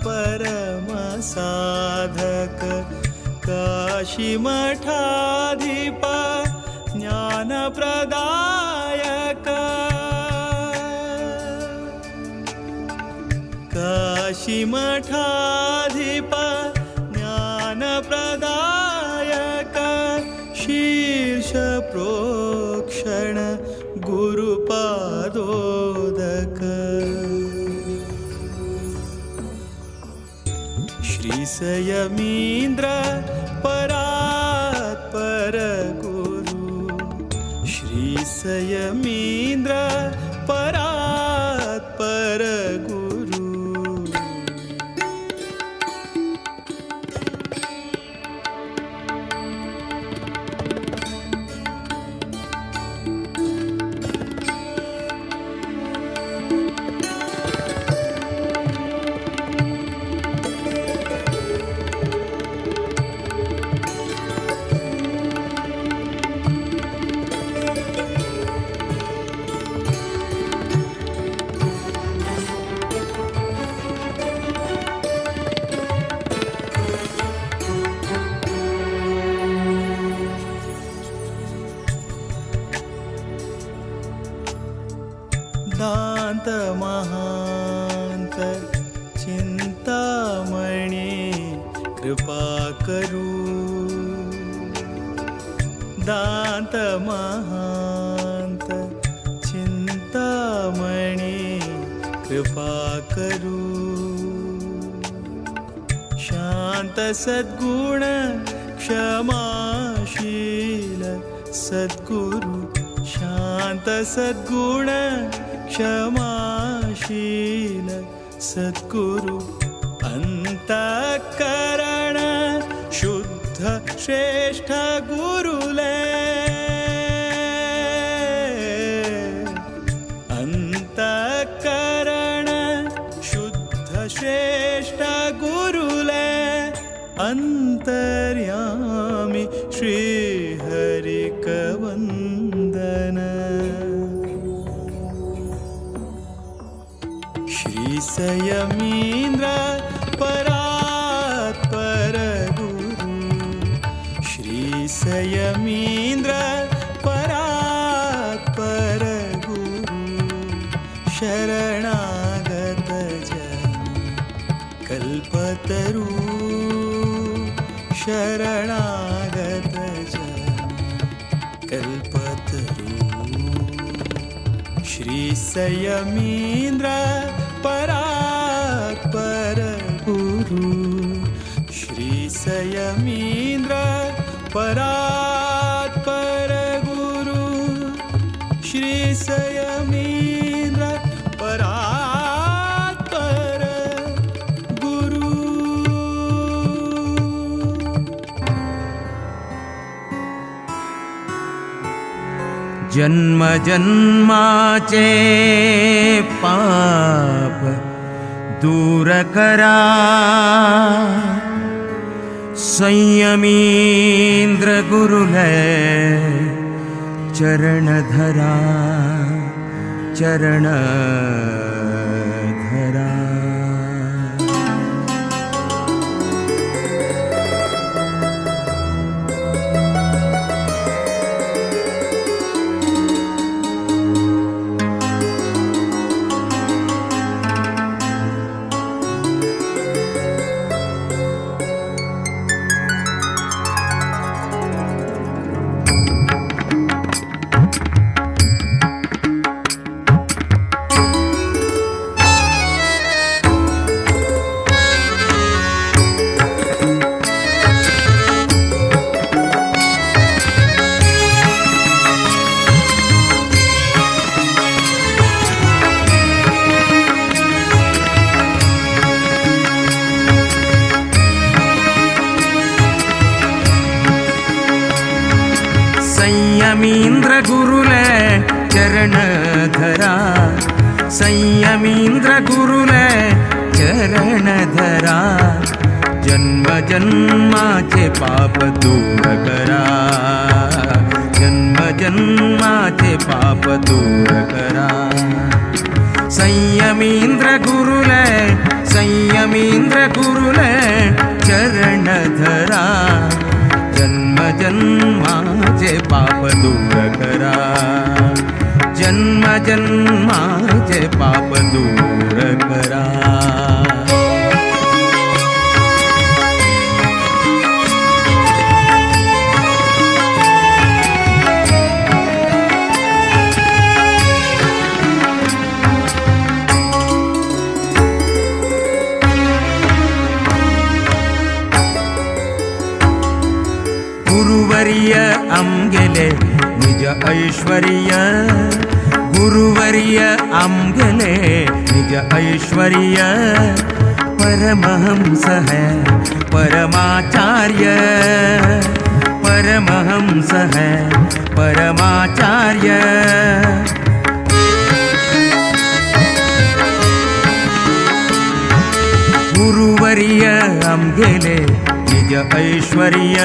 परम साधक काशी मठाधिपा ज्ञानप्रदायक काशी मठाधिपा ज्ञानप्रदायक शीर्ष प्रोक्षण गुरुपादोदक संयमीन्द्र परात् परगुरु श्री संयमीन्द्र परात् परगुरु दांत महांत चिंतामणि कृपा करू दांत महांत चिंतामणि कृपा करू शांत सद्गुण क्षमाशील सद्गुरु शांत सद्गुण क्षमाशील सद्गुरु अंतःकरण शुद्ध श्रेष्ठ गुरुले अंतःकरण शुद्ध श्रेष्ठ गुरुले अंतर्यामी श्री हरि कवंदन श्री संयमीन्द्र परात् परगुरु श्री संयमीन्द्र परात् परगुरु शरणागत जन कल्पतरु शरणागत जन कल्पतरु श्री संयमीन्द्र परात् परगुरु श्री संयमीन्द्र परात् परगुरु श्री संयमीन्द्र परात् परगुरु जन्म जन्माचे पाप दूर करा संयमीन्द्र गुरुले चरण धरा चरण धरा संयमीन्द्र गुरुले चरण धरा संयमीन्द्र गुरुले चरण धरा जन्म जन्माचे पाप दूर करा जन्म जन्माचे पाप दूर करा संयमीन्द्र गुरुले चरण धरा जन्म जन्माचे पाप दूर करा जन्म जन्माचे पाप दूर करा आमगेले निज ऐश्वर्य गुरुवर्य आमगेले निज ऐश्वर्य परमहंस है परमाचार्य परमहंस है परमाचार्य गुरुवर्य आमगेले निज ऐश्वर्य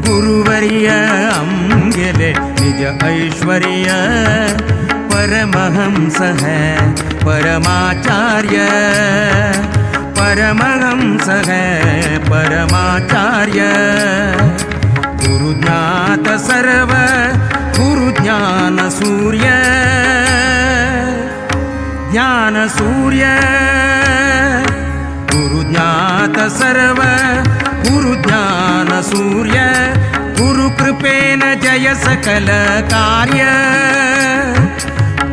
गुरुवर्य आमगेले निज ऐश्वर्य परमहंस है परमाचार्य परमहंस है परमाचार्य गुरुज्ञात सर्व गुरुज्ञान सूर्य ज्ञान सूर्य गुरुज्ञात सर्व गुरुज्ञान सूर्य गुरुकृपेण जय सकल कार्य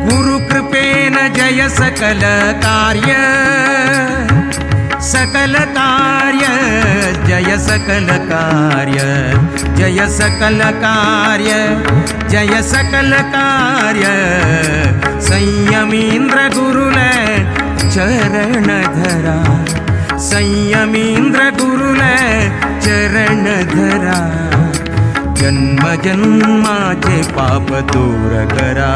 गुरुकृपेण जय सकल कार्य सकल कार्य जय सकल कार्य जय सकल कार्य जय सकल कार्य संयमींद्र गुरुले चरण धरा संयमींद्र गुरुले चरण धरा जन्म जन्माचे पाप दूर करा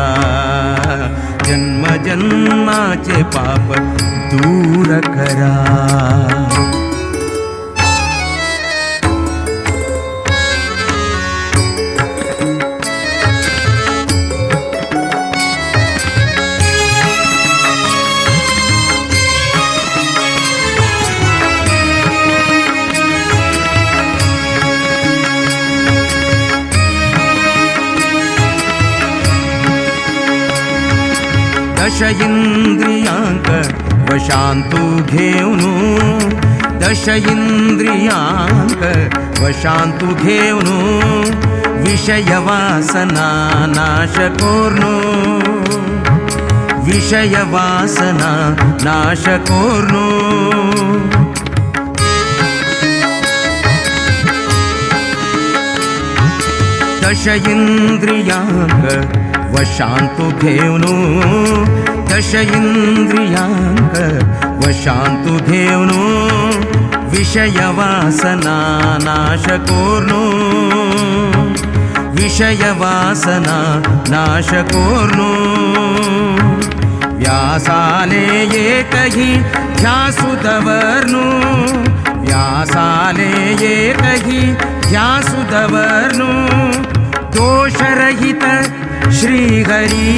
जन्म जन्माचे पाप दूर करा दश इंद्रियांक वशांतु घेऊनु दश इंद्रियांक वशांतु घेऊनु विषय वासना नाश कोर्नु विषय वासना नाश कोर्नु दश इंद्रियांक वशांतु घेऊनु दश इंद्रियांक वशांतु घेऊनु विषय वासना नाश कोर्नु विषय वासना नाश कोर्नु व्यासाले एकही ध्यासुदवर्नु व्यासाले एकही ध्यासुदवर्नु दोषरहित श्री हरि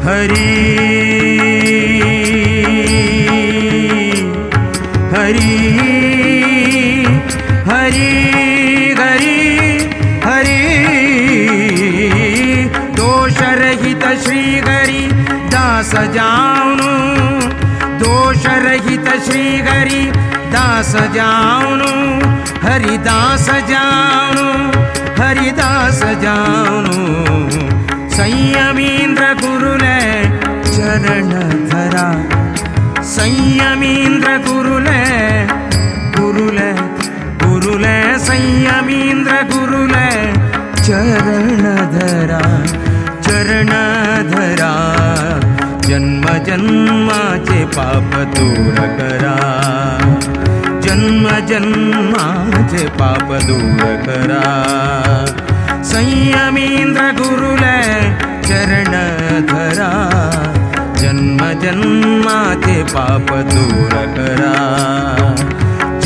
हरि हरि हरि हरि हरि दोषरहित श्री हरि दास जाऊनु दोषरहित श्री हरि दास जाऊनु हरिदास जाऊनु हरिदास जाऊनु संयमींद्र गुरुले चरण धरा संयमींद्र गुरुले गुरुले गुरुले संयमींद्र गुरुले चरण धरा जन्म जन्माचे पाप दूर करा जन्म जन्माचे पाप दूर करा संयमींद्र गुरुले चरण धरा जन्म जन्माचे पाप दूर करा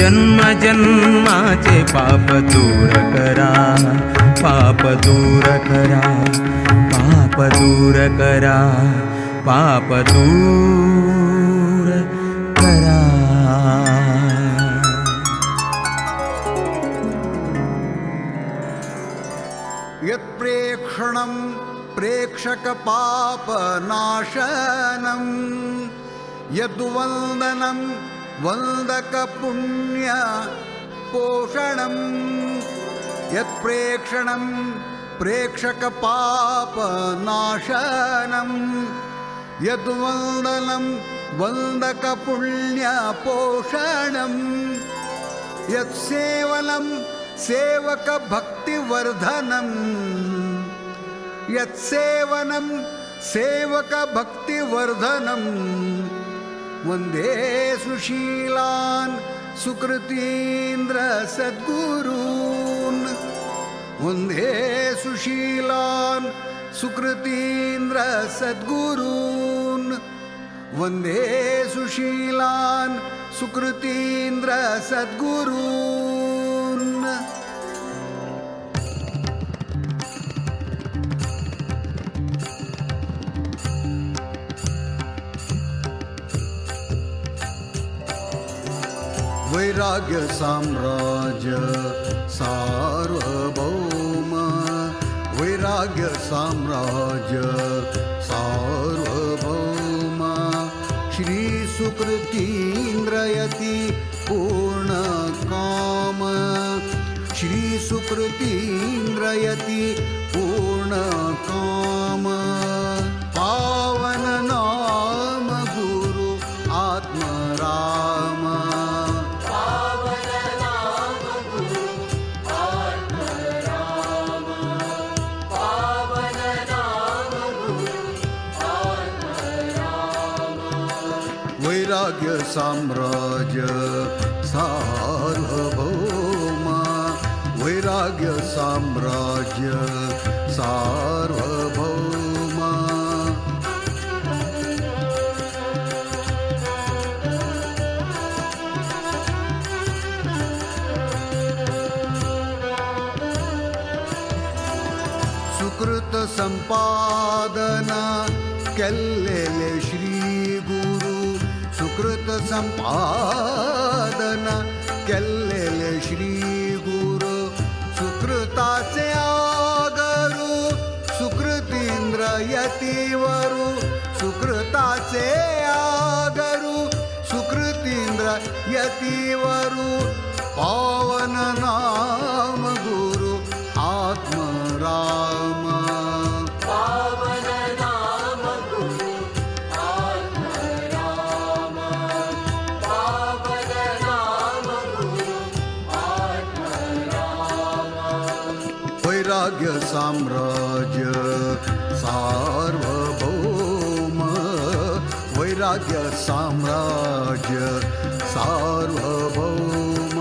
जन्म जन्माचे पाप दूर करा पाप दूर करा पाप दूर करा पाप दूर करा यत्प्रेक्षणं प्रेक्षकपापनाशनं यद्वन्दनं वन्दकपुण्यपोषणं यत्प्रेक्षणं प्रेक्षकपापनाशनं यद्वन्दनं वन्दकपुण्यपोषणं यत्सेवनं सेवकभक्तिवर्धनं यत्सेवनं सेवकभक्तिवर्धनं वन्दे सुशीलान् सुकृतीन्द्र सद्गुरून् वन्दे सुशीलान् सुकृतीन्द्र सद्गुरून् वन्दे सुशीलान् सुकृतीन्द्र सद्गुरून् वैराग्य साम्राज्य सार्वभौम वैराग्य साम्राज्य सार्वभौम श्री सुकृतीन्द्रयति पूर्णकाम श्री सुकृतीन्द्रयति पूर्णकाम पावन नाम गुरु आत्मराम वैराग्य साम्राज्य सार्वभौम वैराग्य साम्राज्य सार्वभौम सुकृत संपादना केल्लेले श्री गुरु सुकृत संपादन केल्लेले श्री गुरु सुकृताचे आगरू सुकृतींद्र यतीवरू सुकृताचे आगरू सुकृतींद्र यतीवरू पावन नाम गुरु आत्मराम वैराग्य साम्राज्य सार्वभौम वैराग्य साम्राज्य सार्वभौम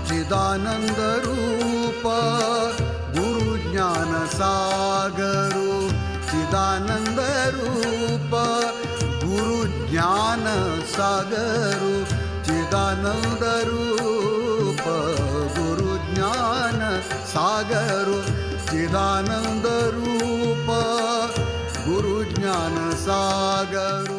चिदानंद रूप गुरु ज्ञान सागरू चिदानंद रूप गुरु ज्ञान सागरू चिदानंद रूप गुरु ज्ञान सागरू चिदानंद रूप गुरु ज्ञान सागरू